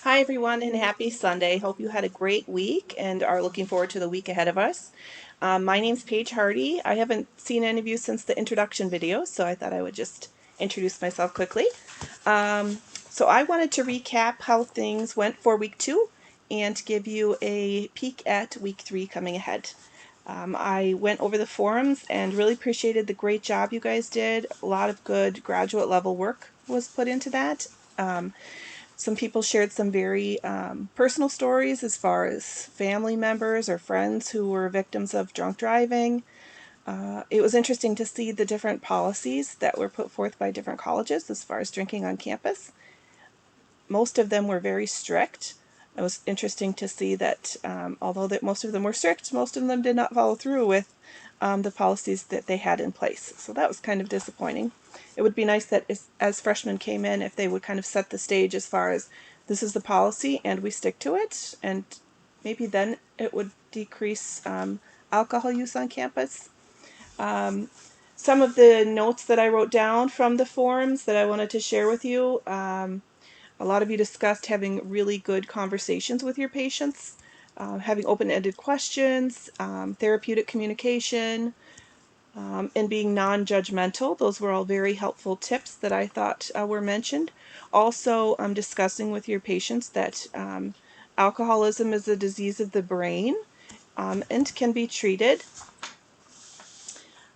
Hi, everyone, and happy Sunday. Hope you had a great week and are looking forward to the week ahead of us. My name's Paige Hardy. I haven't seen any of you since the introduction video, so I thought I would just introduce myself quickly. So I wanted to recap how things went for week 2 and give you a peek at week 3 coming ahead. I went over the forums and really appreciated the great job you guys did. A lot of good graduate level work was put into that. Some people shared some very personal stories as far as family members or friends who were victims of drunk driving. It was interesting to see the different policies that were put forth by different colleges as far as drinking on campus. Most of them were very strict. It was interesting to see that although that most of them were strict, most of them did not follow through with the policies that they had in place. So that was kind of disappointing. It would be nice that as freshmen came in, if they would kind of set the stage as far as this is the policy and we stick to it, and maybe then it would decrease alcohol use on campus. Some of the notes that I wrote down from the forums that I wanted to share with you. A lot of you discussed having really good conversations with your patients, having open-ended questions, therapeutic communication, and being non-judgmental. Those were all very helpful tips that I thought were mentioned. Also, discussing with your patients that alcoholism is a disease of the brain and can be treated.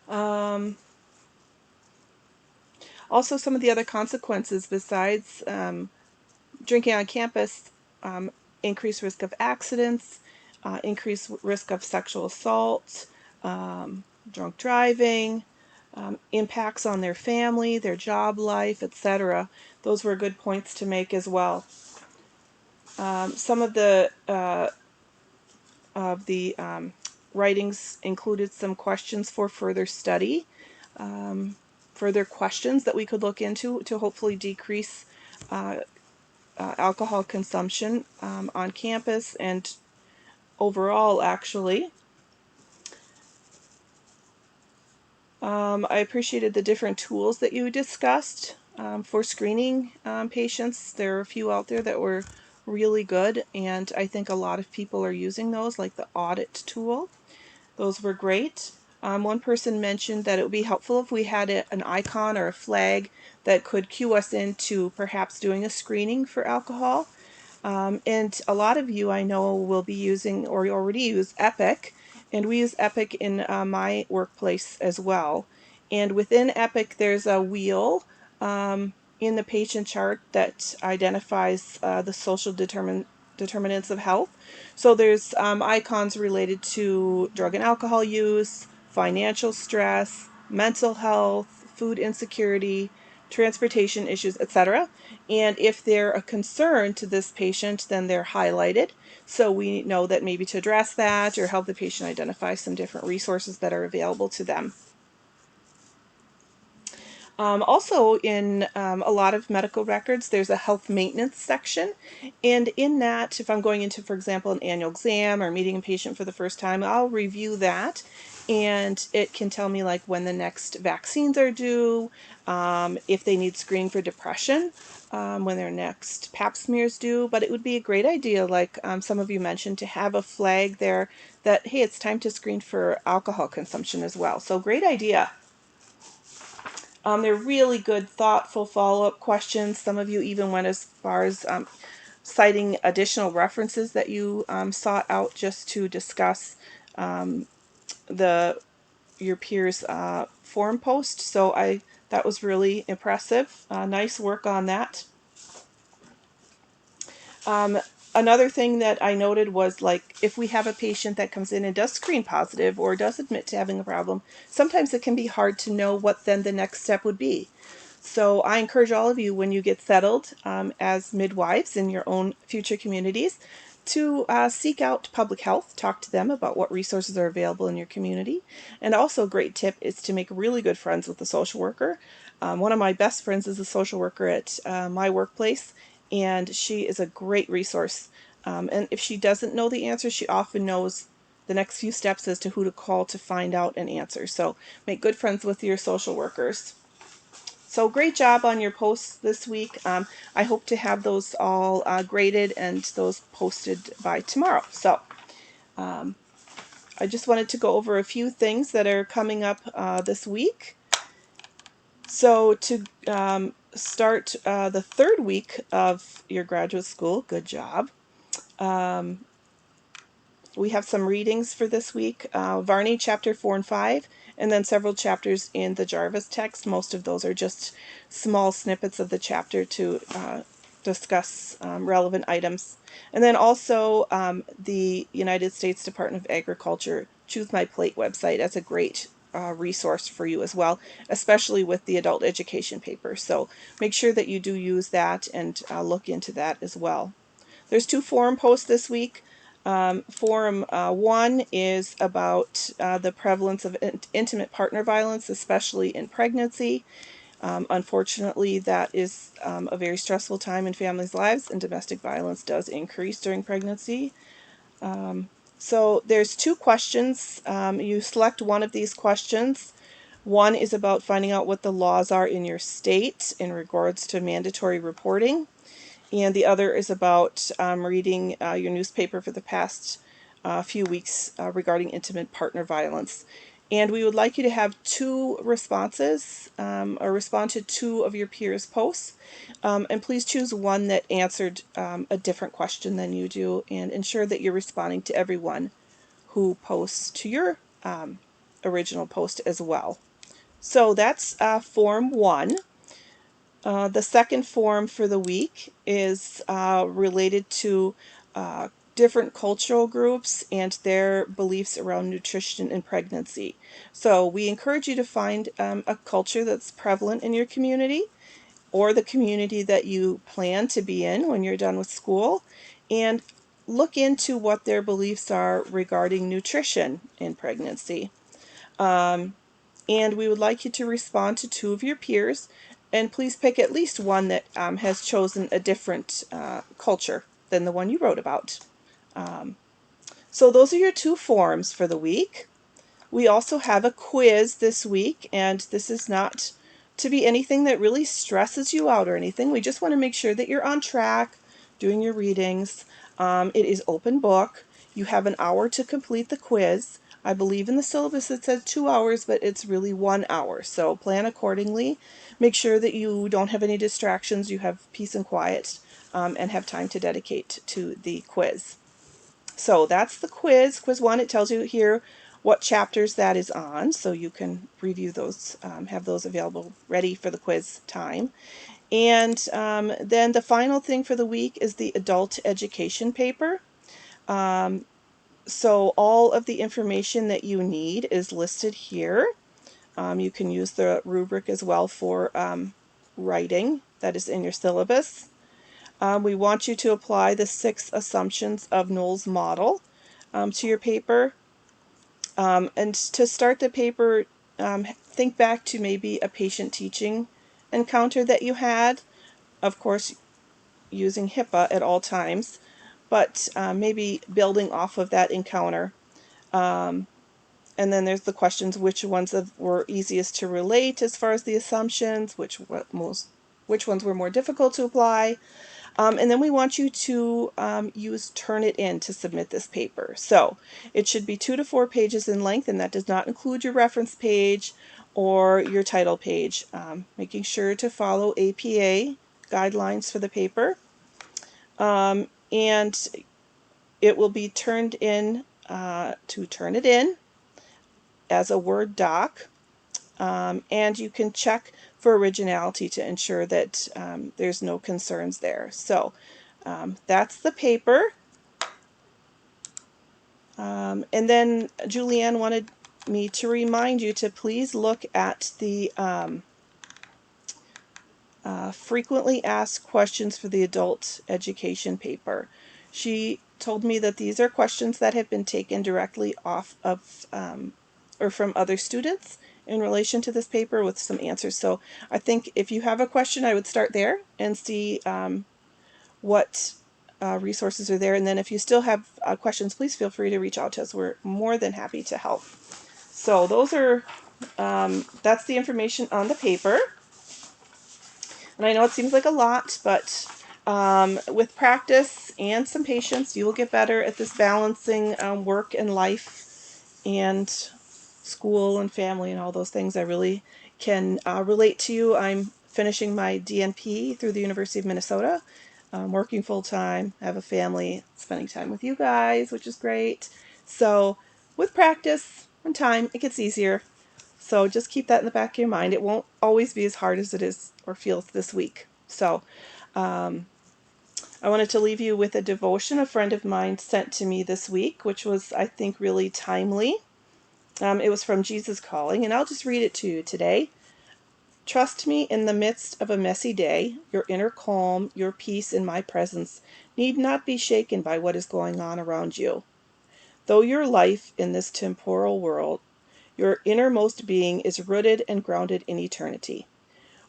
Also, some of the other consequences besides drinking on campus, increased risk of accidents, increased risk of sexual assault, drunk driving, impacts on their family, their job life, etc. Those were good points to make as well. Some of the writings included some questions for further study, further questions that we could look into to hopefully decrease alcohol consumption on campus and overall, actually. I appreciated the different tools that you discussed for screening patients. There are a few out there that were really good, and I think a lot of people are using those, like the audit tool. Those were great. One person mentioned that it would be helpful if we had an icon or a flag that could cue us into perhaps doing a screening for alcohol. And a lot of you I know will be using or already use Epic, and we use Epic in my workplace as well. And within Epic, there's a wheel in the patient chart that identifies the social determinants of health. So there's icons related to drug and alcohol use, financial stress, mental health, food insecurity, transportation issues, etc. And if they're a concern to this patient, then they're highlighted. So we know that maybe to address that or help the patient identify some different resources that are available to them. Also, in a lot of medical records, there's a health maintenance section. And in that, if I'm going into, for example, an annual exam or meeting a patient for the first time, I'll review that. And it can tell me like when the next vaccines are due, if they need screening for depression, when their next pap smear is due. But it would be a great idea, like some of you mentioned, to have a flag there that, hey, it's time to screen for alcohol consumption as well. So great idea. They're really good, thoughtful follow-up questions. Some of you even went as far as citing additional references that you sought out just to discuss your peers' forum post. So that was really impressive. Nice work on that. Another thing that I noted was, like, if we have a patient that comes in and does screen positive or does admit to having a problem, sometimes it can be hard to know what then the next step would be. So I encourage all of you, when you get settled as midwives in your own future communities, to seek out public health, talk to them about what resources are available in your community. And also a great tip is to make really good friends with the social worker. One of my best friends is a social worker at my workplace, and she is a great resource. And if she doesn't know the answer, she often knows the next few steps as to who to call to find out an answer. So make good friends with your social workers. So great job on your posts this week. I hope to have those all graded and those posted by tomorrow. So I just wanted to go over a few things that are coming up this week. So to start the third week of your graduate school, good job. We have some readings for this week. Varney chapter 4 and 5, and then several chapters in the Jarvis text. Most of those are just small snippets of the chapter to discuss relevant items. And then also the United States Department of Agriculture Choose My Plate website as a great resource for you as well, especially with the adult education paper. So make sure that you do use that and look into that as well. There's 2 forum posts this week. Forum 1 is about the prevalence of intimate partner violence, especially in pregnancy. Unfortunately, that is a very stressful time in families' lives, and domestic violence does increase during pregnancy. So there's 2 questions. You select one of these questions. One is about finding out what the laws are in your state in regards to mandatory reporting. And the other is about reading your newspaper for the past few weeks regarding intimate partner violence. And we would like you to have 2 responses or respond to 2 of your peers' posts. And please choose one that answered a different question than you do, and ensure that you're responding to everyone who posts to your original post as well. So that's Form 1. The second forum for the week is related to different cultural groups and their beliefs around nutrition and pregnancy. So we encourage you to find a culture that's prevalent in your community or the community that you plan to be in when you're done with school, and look into what their beliefs are regarding nutrition in pregnancy. And we would like you to respond to 2 of your peers, and please pick at least one that has chosen a different culture than the one you wrote about. So those are your 2 forums for the week. We also have a quiz this week, and this is not to be anything that really stresses you out or anything. We just want to make sure that you're on track doing your readings. It is open book. You have an hour to complete the quiz. I believe in the syllabus it says 2 hours, but it's really 1 hour. So plan accordingly. Make sure that you don't have any distractions, you have peace and quiet, and have time to dedicate to the quiz. So that's the quiz. Quiz 1, it tells you here what chapters that is on, so you can review those, have those available ready for the quiz time. And then the final thing for the week is the adult education paper. So all of the information that you need is listed here. You can use the rubric as well for writing that is in your syllabus. We want you to apply the 6 assumptions of Knowles' model to your paper. And to start the paper, think back to maybe a patient teaching encounter that you had, of course using HIPAA at all times, but maybe building off of that encounter. And then there's the questions: which ones were easiest to relate as far as the assumptions, which ones were more difficult to apply. And then we want you to use Turnitin to submit this paper. So it should be 2 to 4 pages in length, and that does not include your reference page or your title page. Making sure to follow APA guidelines for the paper. And it will be turned in to Turnitin as a Word doc. And you can check for originality to ensure that there's no concerns there. So that's the paper. And then Julianne wanted me to remind you to please look at the frequently asked questions for the adult education paper. She told me that these are questions that have been taken directly off of or from other students in relation to this paper with some answers. So I think if you have a question, I would start there and see what resources are there. And then if you still have questions, please feel free to reach out to us. We're more than happy to help. So those are, that's the information on the paper. And I know it seems like a lot, but with practice and some patience, you will get better at this balancing work and life and school and family and all those things. I really can relate to you. I'm finishing my DNP through the University of Minnesota. I'm working full time, I have a family, spending time with you guys, which is great. So with practice and time, it gets easier. So just keep that in the back of your mind. It won't always be as hard as it is or feels this week. So I wanted to leave you with a devotion a friend of mine sent to me this week, which was, I think, really timely. It was from Jesus Calling, and I'll just read it to you today. Trust me in the midst of a messy day. Your inner calm, your peace in my presence need not be shaken by what is going on around you. Though your life in this temporal world, your innermost being is rooted and grounded in eternity.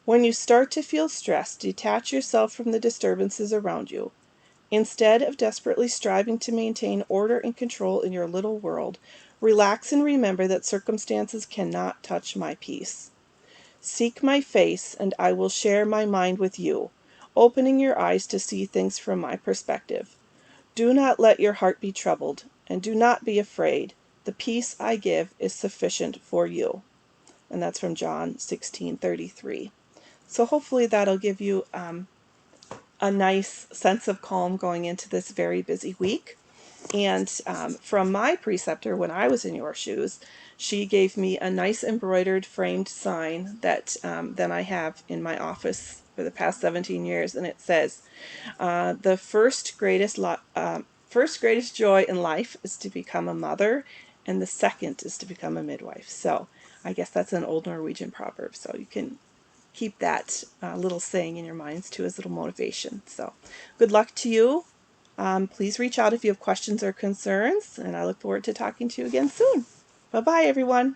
When you start to feel stressed, detach yourself from the disturbances around you. Instead of desperately striving to maintain order and control in your little world, relax and remember that circumstances cannot touch my peace. Seek my face, and I will share my mind with you, opening your eyes to see things from my perspective. Do not let your heart be troubled, and do not be afraid. The peace I give is sufficient for you. And that's from John 16:33. So hopefully that'll give you a nice sense of calm going into this very busy week. And from my preceptor, when I was in your shoes, she gave me a nice embroidered framed sign that then I have in my office for the past 17 years. And it says, the first greatest joy in life is to become a mother, and the second is to become a midwife. So I guess that's an old Norwegian proverb. So you can keep that little saying in your minds too as a little motivation. So good luck to you. Please reach out if you have questions or concerns, and I look forward to talking to you again soon. Bye-bye, everyone.